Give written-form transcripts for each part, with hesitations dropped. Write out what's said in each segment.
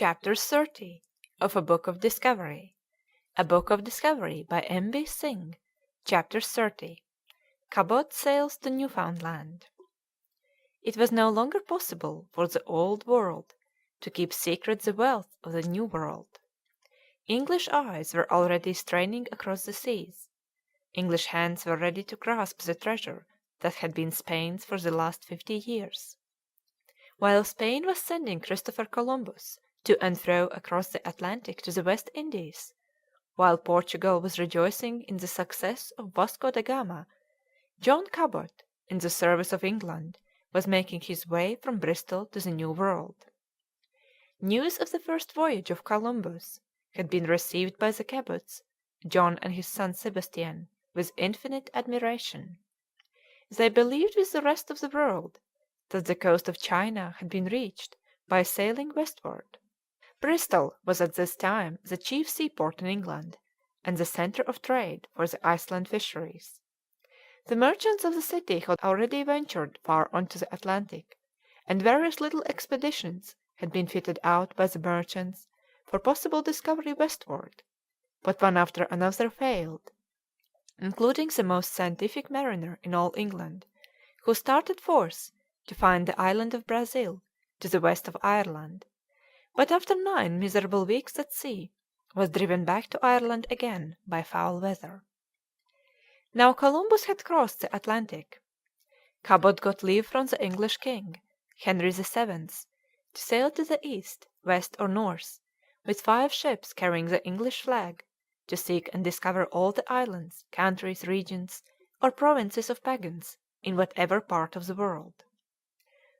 Chapter 30 of A Book of Discovery. A Book of Discovery by M. B. Synge. Chapter 30. Cabot sails to Newfoundland. It was no longer possible for the Old World to keep secret the wealth of the New World. English eyes were already straining across the seas. English hands were ready to grasp the treasure that had been Spain's for the last 50 years. While Spain was sending Christopher Columbus to and fro across the Atlantic to the West Indies, while Portugal was rejoicing in the success of Vasco da Gama, John Cabot, in the service of England, was making his way from Bristol to the New World. News of the first voyage of Columbus had been received by the Cabots, John and his son Sebastian, with infinite admiration. They believed with the rest of the world that the coast of China had been reached by sailing westward. Bristol was at this time the chief seaport in England, and the centre of trade for the Iceland fisheries. The merchants of the city had already ventured far on to the Atlantic, and various little expeditions had been fitted out by the merchants for possible discovery westward, but one after another failed, including the most scientific mariner in all England, who started forth to find the island of Brazil to the west of Ireland, but after 9 miserable weeks at sea was driven back to Ireland again by foul weather. Now Columbus had crossed the Atlantic. Cabot got leave from the English king, Henry VII, to sail to the east, west, or north, with 5 ships carrying the English flag, to seek and discover all the islands, countries, regions, or provinces of pagans in whatever part of the world.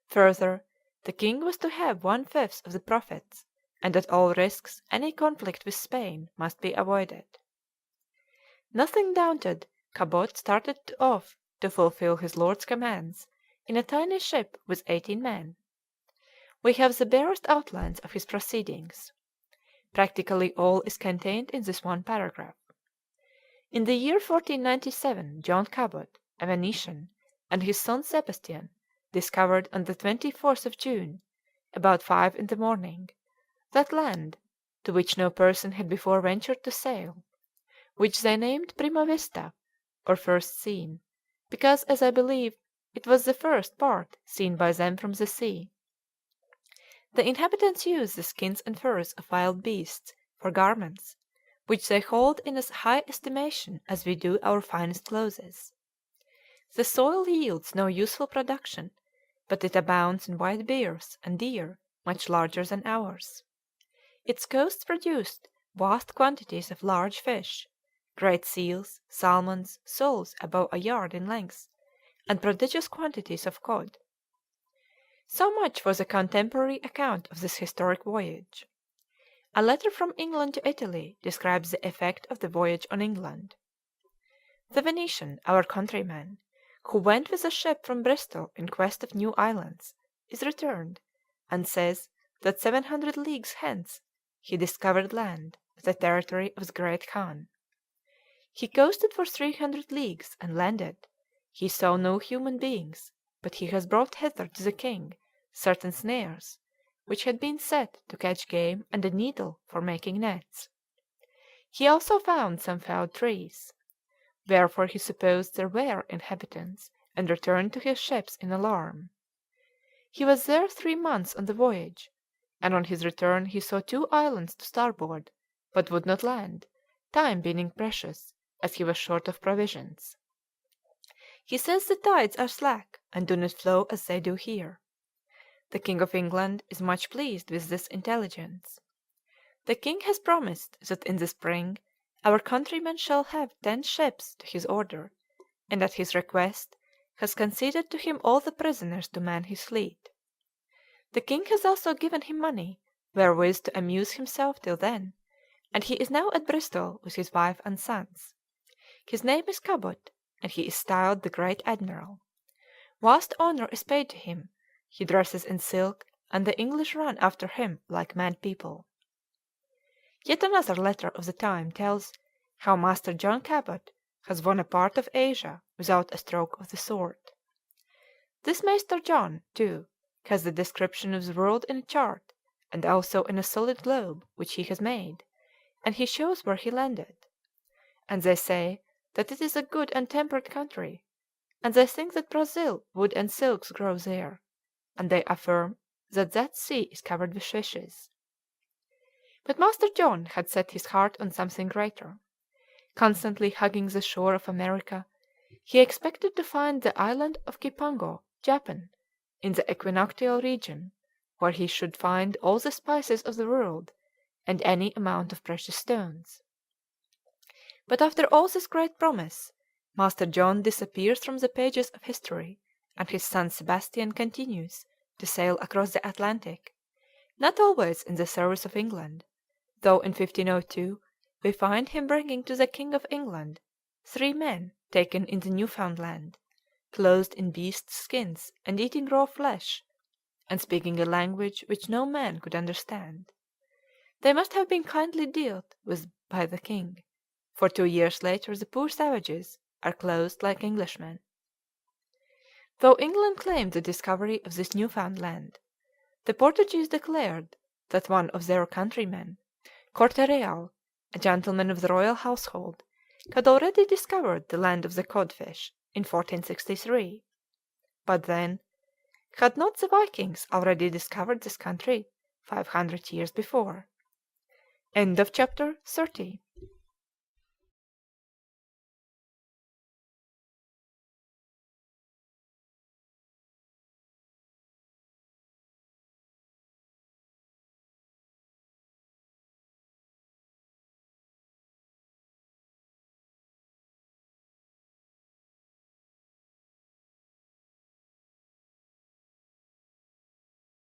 Further, the king was to have 1/5 of the profits, and at all risks any conflict with Spain must be avoided. Nothing daunted, Cabot started off to fulfil his lord's commands in a tiny ship with 18 men. We have the barest outlines of his proceedings. Practically all is contained in this one paragraph. In the year 1497 John Cabot, a Venetian, and his son Sebastian discovered on the 24th of June, about 5 in the morning, that land to which no person had before ventured to sail, which they named Prima Vista, or first seen, because, as I believe, it was the first part seen by them from the sea. The inhabitants use the skins and furs of wild beasts for garments, which they hold in as high estimation as we do our finest clothes. The soil yields no useful production, but it abounds in white bears and deer much larger than ours. Its coasts produced vast quantities of large fish, great seals, salmons, soles above a yard in length, and prodigious quantities of cod. So much for the contemporary account of this historic voyage. A letter from England to Italy describes the effect of the voyage on England. The Venetian, our countryman, who went with a ship from Bristol in quest of new islands, is returned, and says that 700 leagues hence he discovered land, the territory of the Great Khan. He coasted for 300 leagues and landed. He saw no human beings, but he has brought hither to the king certain snares, which had been set to catch game and a needle for making nets. He also found some felled trees. Wherefore he supposed there were inhabitants, and returned to his ships in alarm. He was there 3 months on the voyage, and on his return he saw 2 islands to starboard, but would not land, time being precious, as he was short of provisions. He says the tides are slack, and do not flow as they do here. The King of England is much pleased with this intelligence. The king has promised that in the spring our countryman shall have 10 ships to his order, and at his request has conceded to him all the prisoners to man his fleet. The king has also given him money wherewith to amuse himself till then, and he is now at Bristol with his wife and sons. His name is Cabot, and he is styled the Great Admiral. Vast honour is paid to him. He dresses in silk, and the English run after him like mad people. Yet another letter of the time tells how Master John Cabot has won a part of Asia without a stroke of the sword. This Master John, too, has the description of the world in a chart, and also in a solid globe which he has made, and he shows where he landed. And they say that it is a good and temperate country, and they think that Brazil wood and silks grow there, and they affirm that that sea is covered with fishes. But Master John had set his heart on something greater. Constantly hugging the shore of America, he expected to find the island of Cipango, Japan, in the equinoctial region, where he should find all the spices of the world and any amount of precious stones. But after all this great promise, Master John disappears from the pages of history, and his son Sebastian continues to sail across the Atlantic, not always in the service of England, though in 1502 we find him bringing to the King of England 3 men taken in the Newfoundland, clothed in beasts' skins and eating raw flesh, and speaking a language which no man could understand. They must have been kindly dealt with by the king, for 2 years later the poor savages are clothed like Englishmen. Though England claimed the discovery of this Newfoundland, the Portuguese declared that one of their countrymen, Corte-Real, a gentleman of the royal household, had already discovered the land of the codfish in 1463. But then, had not the Vikings already discovered this country 500 years before? Chapter 30